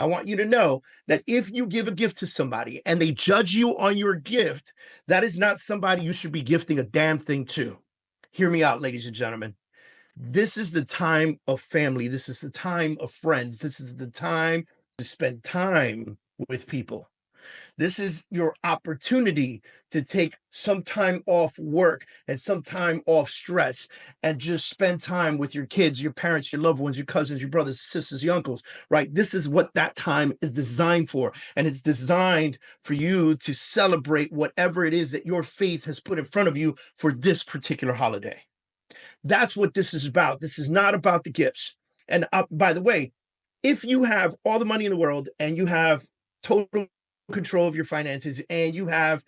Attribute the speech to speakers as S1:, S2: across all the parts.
S1: I want you to know that if you give a gift to somebody and they judge you on your gift, that is not somebody you should be gifting a damn thing to. Hear me out, ladies and gentlemen. This is the time of family. This is the time of friends. This is the time to spend time with people. This is your opportunity to take some time off work and some time off stress and just spend time with your kids, your parents, your loved ones, your cousins, your brothers, sisters, your uncles, right? This is what that time is designed for. And it's designed for you to celebrate whatever it is that your faith has put in front of you for this particular holiday. That's what this is about. This is not about the gifts. And by the way, if you have all the money in the world and you have total control of your finances and you have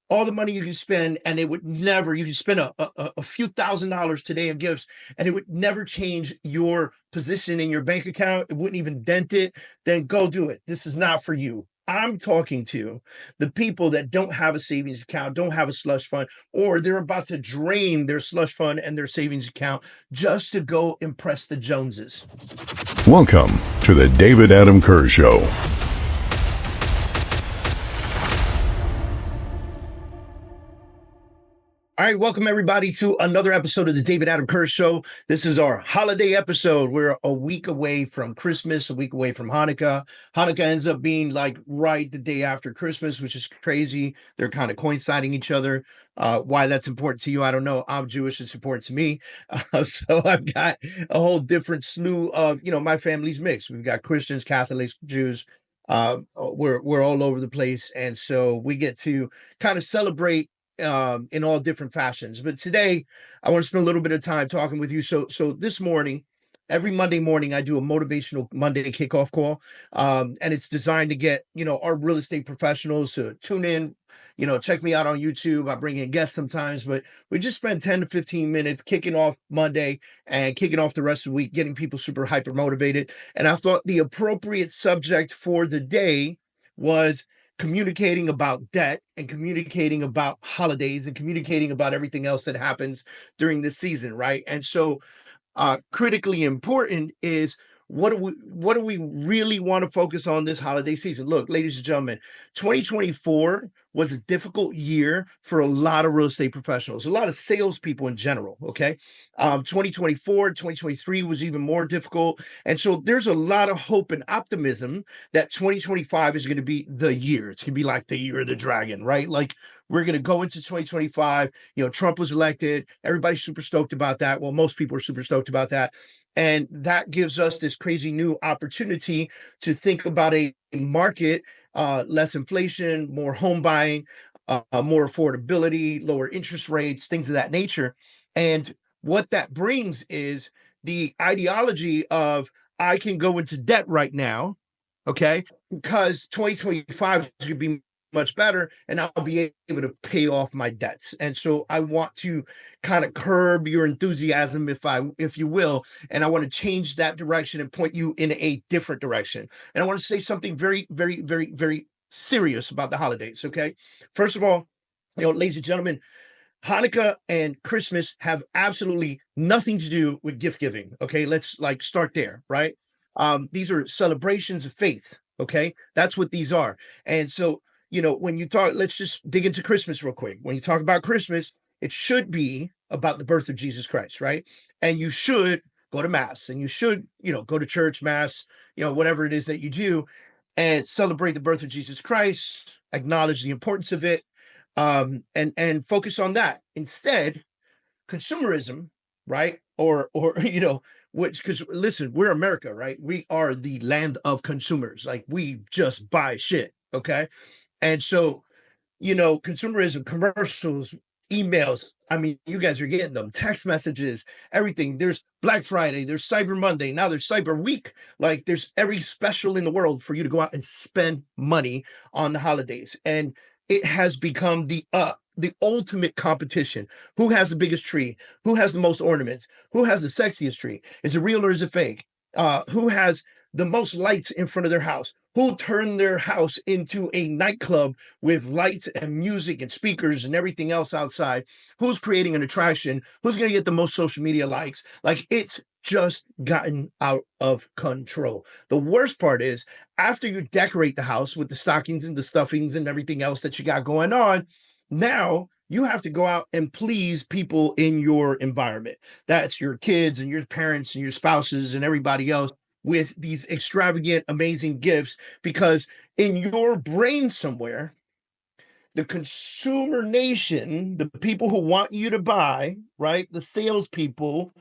S1: all the money you can spend and it would never, you can spend a few $1,000s today in gifts and it would never change your position in your bank account, it wouldn't even dent it, then go do it. This is not for you. I'm talking to the people that don't have a savings account, don't have a slush fund, or they're about to drain their slush fund and their savings account just to go impress the Joneses.
S2: Welcome to the David Adam Kurz Show.
S1: All right, welcome everybody to another episode of the David Adam Kurz Show. This is our holiday episode. We're a week away from Christmas, a week away from Hanukkah. Hanukkah ends up being like right the day after Christmas, which is crazy. They're kind of coinciding each other. Why that's important to you, I don't know. I'm Jewish, it's important to me. So I've got a whole different slew of, my family's mixed. We've got Christians, Catholics, Jews. We're all over the place. And so we get to kind of celebrate in all different fashions. But today I want to spend a little bit of time talking with you. So this morning, every Monday morning, I do a motivational Monday kickoff call. And it's designed to get, our real estate professionals to tune in, check me out on YouTube. I bring in guests sometimes, but we just spend 10 to 15 minutes kicking off Monday and kicking off the rest of the week, getting people super hyper motivated. And I thought the appropriate subject for the day was communicating about debt and communicating about holidays and communicating about everything else that happens during this season, right? And so critically important is what do we really want to focus on this holiday season? Look, ladies and gentlemen, 2024 was a difficult year for a lot of real estate professionals, a lot of salespeople in general. Okay. 2024, 2023 was even more difficult. And so there's a lot of hope and optimism that 2025 is going to be the year. It's going to be like the year of the dragon, right? Like we're going to go into 2025. Trump was elected. Everybody's super stoked about that. Well, most people are super stoked about that. And that gives us this crazy new opportunity to think about a market, less inflation, more home buying, more affordability, lower interest rates, things of that nature. And what that brings is the ideology of I can go into debt right now, okay, because 2025 is going to be much better and I'll be able to pay off my debts. And so I want to kind of curb your enthusiasm, if you will, and I want to change that direction and point you in a different direction. And I want to say something very, very, very, very serious about the holidays, okay? First of all, ladies and gentlemen, Hanukkah and Christmas have absolutely nothing to do with gift giving, okay? Let's start there, right? These are celebrations of faith, okay? That's what these are. And so when you talk, let's just dig into Christmas real quick. When you talk about Christmas, it should be about the birth of Jesus Christ, right? And you should go to mass and you should, go to church, mass, whatever it is that you do and celebrate the birth of Jesus Christ, acknowledge the importance of it, and focus on that. Instead, consumerism, right? Or because listen, we're America, right? We are the land of consumers. Like we just buy shit, okay? And so, consumerism, commercials, emails, I mean, you guys are getting them, text messages, everything. There's Black Friday, there's Cyber Monday, now there's Cyber Week. Like there's every special in the world for you to go out and spend money on the holidays. And it has become the ultimate competition. Who has the biggest tree? Who has the most ornaments? Who has the sexiest tree? Is it real or is it fake? Who has the most lights in front of their house? Who turned their house into a nightclub with lights and music and speakers and everything else outside? Who's creating an attraction? Who's going to get the most social media likes? Like it's just gotten out of control. The worst part is after you decorate the house with the stockings and the stuffings and everything else that you got going on, now you have to go out and please people in your environment. That's your kids and your parents and your spouses and everybody else with these extravagant, amazing gifts, because in your brain somewhere, the consumer nation, the people who want you to buy, right? The salespeople,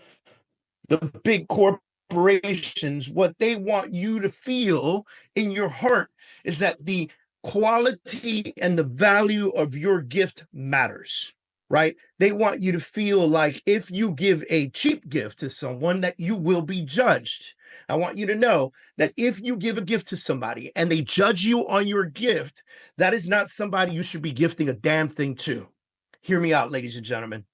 S1: the big corporations, what they want you to feel in your heart is that the quality and the value of your gift matters, right? They want you to feel like if you give a cheap gift to someone that you will be judged. I want you to know that if you give a gift to somebody and they judge you on your gift, that is not somebody you should be gifting a damn thing to. Hear me out, ladies and gentlemen.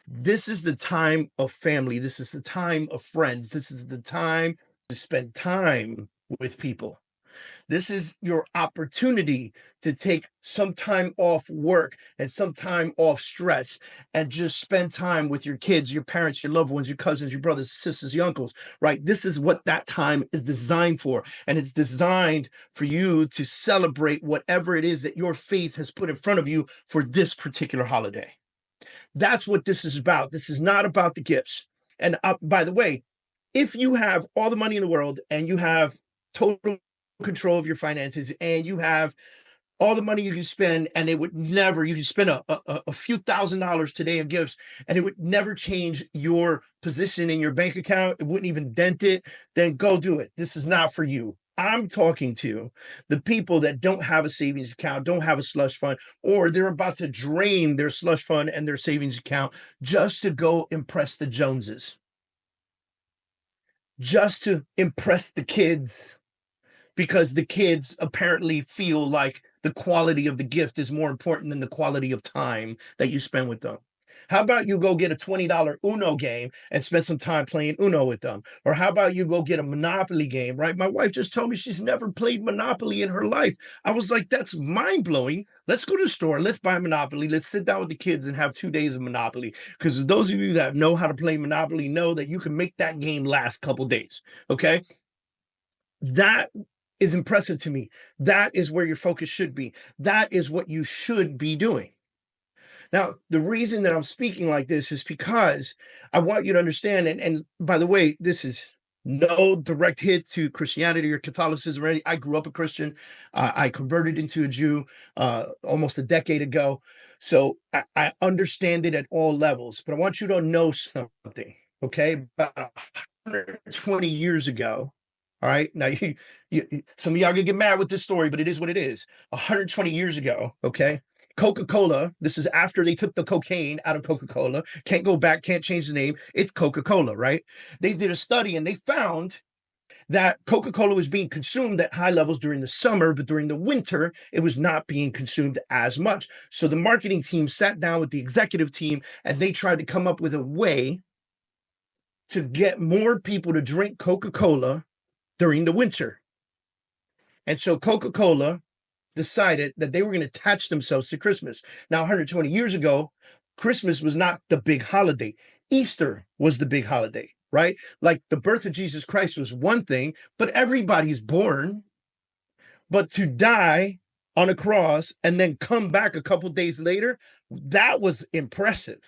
S1: This is the time of family. This is the time of friends. This is the time to spend time with people. This is your opportunity to take some time off work and some time off stress and just spend time with your kids, your parents, your loved ones, your cousins, your brothers, sisters, your uncles, right? This is what that time is designed for. And it's designed for you to celebrate whatever it is that your faith has put in front of you for this particular holiday. That's what this is about. This is not about the gifts. And by the way, if you have all the money in the world and you have total control of your finances and you have all the money you can spend and it would never, you can spend a few $1,000s today in gifts and it would never change your position in your bank account, it wouldn't even dent it, then go do it. This is not for you. I'm talking to the people that don't have a savings account, don't have a slush fund, or they're about to drain their slush fund and their savings account just to go impress the Joneses, just to impress the kids, because the kids apparently feel like the quality of the gift is more important than the quality of time that you spend with them. How about you go get a $20 Uno game and spend some time playing Uno with them? Or how about you go get a Monopoly game, right? My wife just told me she's never played Monopoly in her life. I was like, that's mind-blowing. Let's go to the store. Let's buy Monopoly. Let's sit down with the kids and have 2 days of Monopoly. Because those of you that know how to play Monopoly know that you can make that game last a couple days, okay? That is impressive to me. That is where your focus should be. That is what you should be doing. Now, the reason that I'm speaking like this is because I want you to understand, and by the way, this is no direct hit to Christianity or Catholicism or anything. I grew up a Christian. I converted into a Jew almost a decade ago. So I understand it at all levels, but I want you to know something, okay? About 120 years ago, all right? Now, some of y'all gonna get mad with this story, but it is what it is. 120 years ago, okay? Coca-Cola, this is after they took the cocaine out of Coca-Cola, can't go back, can't change the name, it's Coca-Cola, right? They did a study and they found that Coca-Cola was being consumed at high levels during the summer, but during the winter, it was not being consumed as much. So the marketing team sat down with the executive team and they tried to come up with a way to get more people to drink Coca-Cola during the winter. And so Coca-Cola decided that they were going to attach themselves to Christmas. Now, 120 years ago, Christmas was not the big holiday. Easter was the big holiday, right? Like the birth of Jesus Christ was one thing, but everybody's born. But to die on a cross and then come back a couple days later, that was impressive.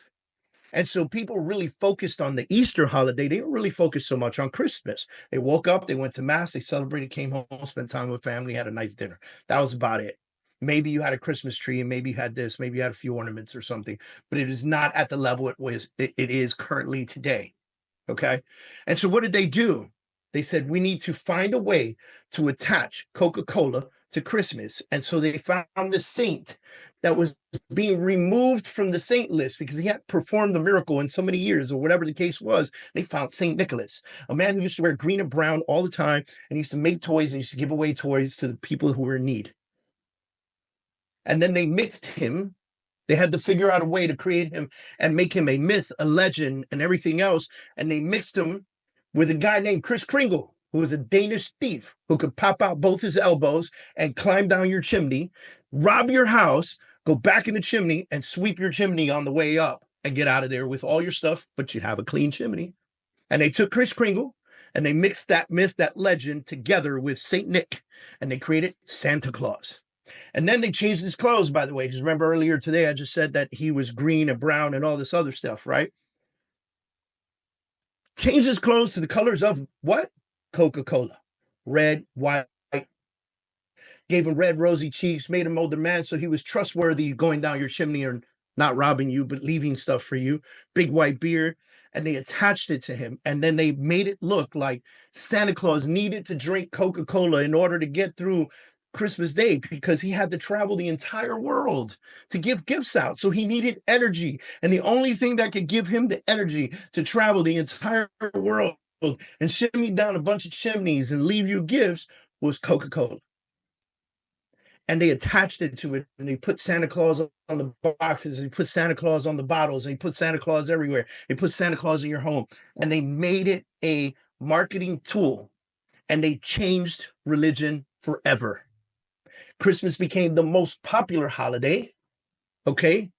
S1: And so people really focused on the Easter holiday. They didn't really focus so much on Christmas. They woke up, they went to mass, they celebrated, came home, spent time with family, had a nice dinner. That was about it. Maybe you had a Christmas tree and maybe you had this, maybe you had a few ornaments or something, but it is not at the level it is currently today. Okay. And so what did they do? They said, we need to find a way to attach Coca-Cola to Christmas. And so they found the saint that was being removed from the saint list because he hadn't performed the miracle in so many years or whatever the case was. They found Saint Nicholas, a man who used to wear green and brown all the time and used to make toys and used to give away toys to the people who were in need. And then they mixed him. They had to figure out a way to create him and make him a myth, a legend, and everything else. And they mixed him with a guy named Kris Kringle, who was a Danish thief who could pop out both his elbows and climb down your chimney, rob your house, go back in the chimney and sweep your chimney on the way up and get out of there with all your stuff, but you have a clean chimney. And they took Kris Kringle and they mixed that myth, that legend together with Saint Nick, and they created Santa Claus. And then they changed his clothes, by the way, because remember earlier today I just said that he was green and brown and all this other stuff, right? Changed his clothes to the colors of what? Coca-Cola. Red, white. Gave him red, rosy cheeks, made him older man so he was trustworthy going down your chimney, or not robbing you, but leaving stuff for you. Big white beard. And they attached it to him. And then they made it look like Santa Claus needed to drink Coca-Cola in order to get through Christmas Day, because he had to travel the entire world to give gifts out. So he needed energy. And the only thing that could give him the energy to travel the entire world and shimmy down a bunch of chimneys and leave you gifts was Coca-Cola. And they attached it to it, and they put Santa Claus on the boxes, and they put Santa Claus on the bottles, and they put Santa Claus everywhere. They put Santa Claus in your home, and they made it a marketing tool, and they changed religion forever. Christmas became the most popular holiday, okay?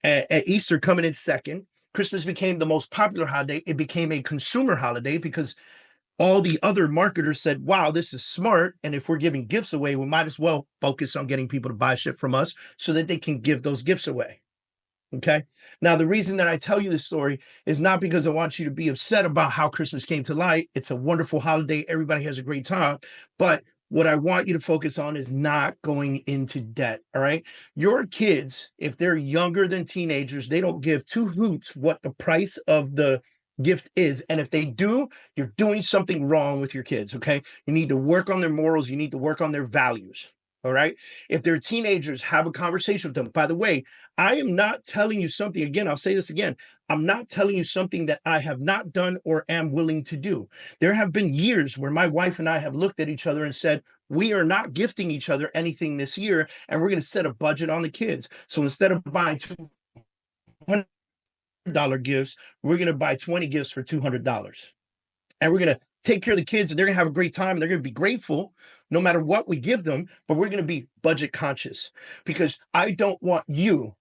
S1: At Easter coming in second. Christmas became the most popular holiday. It became a consumer holiday because all the other marketers said, wow, this is smart. And if we're giving gifts away, we might as well focus on getting people to buy shit from us so that they can give those gifts away. Okay. Now, the reason that I tell you this story is not because I want you to be upset about how Christmas came to light. It's a wonderful holiday. Everybody has a great time. But what I want you to focus on is not going into debt. All right. Your kids, if they're younger than teenagers, they don't give two hoots what the price of the gift is. And if they do, you're doing something wrong with your kids. Okay. You need to work on their morals. You need to work on their values. All right. If they're teenagers, have a conversation with them. By the way, I am not telling you something. Again, I'll say this again. I'm not telling you something that I have not done or am willing to do. There have been years where my wife and I have looked at each other and said, we are not gifting each other anything this year, and we're going to set a budget on the kids. So instead of buying $200 gifts, we're going to buy 20 gifts for $200. And we're going to take care of the kids, and they're going to have a great time, and they're going to be grateful no matter what we give them, but we're going to be budget conscious, because I don't want you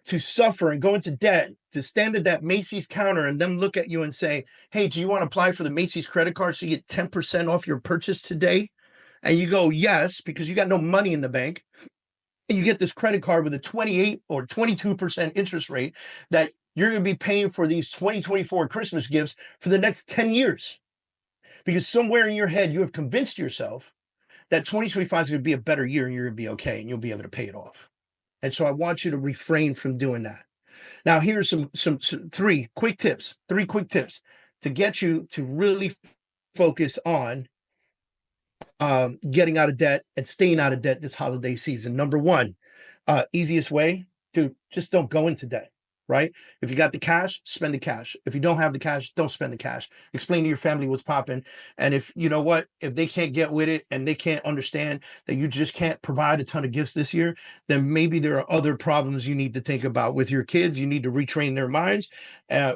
S1: to suffer and go into debt, to stand at that Macy's counter and them look at you and say, hey, do you want to apply for the Macy's credit card so you get 10% off your purchase today? And you go, yes, because you got no money in the bank. And you get this credit card with a 28 or 22% interest rate that you're going to be paying for these 2024 Christmas gifts for the next 10 years. Because somewhere in your head, you have convinced yourself that 2025 is going to be a better year and you're going to be okay and you'll be able to pay it off. And so I want you to refrain from doing that. Now, here's some three quick tips to get you to really focus on getting out of debt and staying out of debt this holiday season. Number one, easiest way, to just don't go into debt. Right? If you got the cash, spend the cash. If you don't have the cash, don't spend the cash. Explain to your family what's popping. And if you know what, if they can't get with it and they can't understand that you just can't provide a ton of gifts this year, then maybe there are other problems you need to think about with your kids. You need to retrain their minds.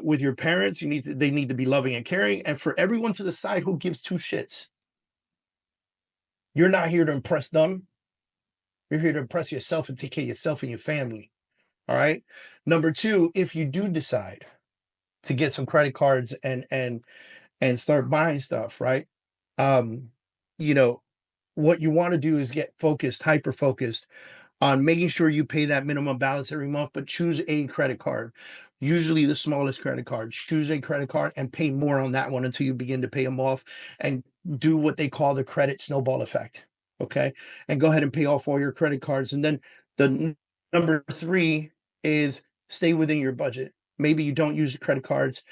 S1: With your parents, they need to be loving and caring. And for everyone to the side who gives two shits, you're not here to impress them. You're here to impress yourself and take care of yourself and your family. All right. Number two, if you do decide to get some credit cards and start buying stuff, right? You know, what you want to do is get focused, hyper focused on making sure you pay that minimum balance every month, but choose a credit card, usually the smallest credit card. Choose a credit card and pay more on that one until you begin to pay them off, and do what they call the credit snowball effect. Okay. And go ahead and pay off all your credit cards. And then the number three is stay within your budget. Maybe you don't use the credit cards.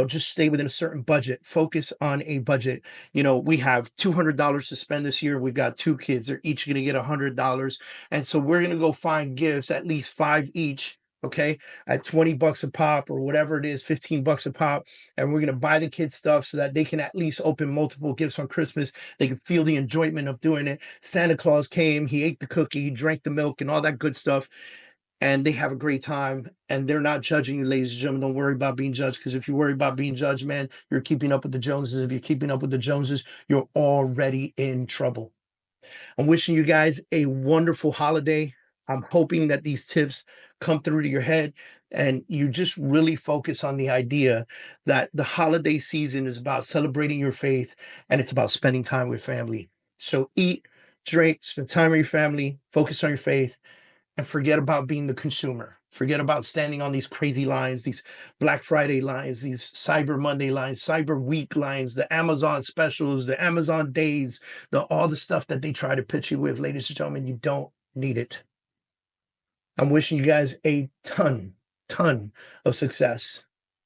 S1: Just stay within a certain budget. Focus on a budget. We have $200 to spend this year. We've got two kids. They're each going to get $100. And so we're going to go find gifts, at least 5 each. Okay. At $20 a pop or whatever it is, $15 a pop. And we're going to buy the kids stuff so that they can at least open multiple gifts on Christmas. They can feel the enjoyment of doing it. Santa Claus came, he ate the cookie, he drank the milk and all that good stuff. And they have a great time, and they're not judging you, ladies and gentlemen. Don't worry about being judged, because if you worry about being judged, man, you're keeping up with the Joneses. If you're keeping up with the Joneses, you're already in trouble. I'm wishing you guys a wonderful holiday. I'm hoping that these tips come through to your head and you just really focus on the idea that the holiday season is about celebrating your faith and it's about spending time with family. So eat, drink, spend time with your family, focus on your faith, and forget about being the consumer. Forget about standing on these crazy lines, these Black Friday lines, these Cyber Monday lines, Cyber Week lines, the Amazon specials, the Amazon days, all the stuff that they try to pitch you with. Ladies and gentlemen, you don't need it. I'm wishing you guys a ton of success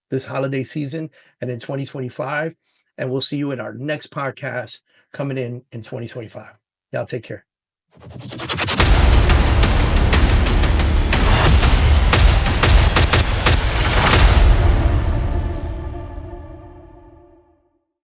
S1: this holiday season and in 2025. And we'll see you in our next podcast coming in 2025. Y'all take care.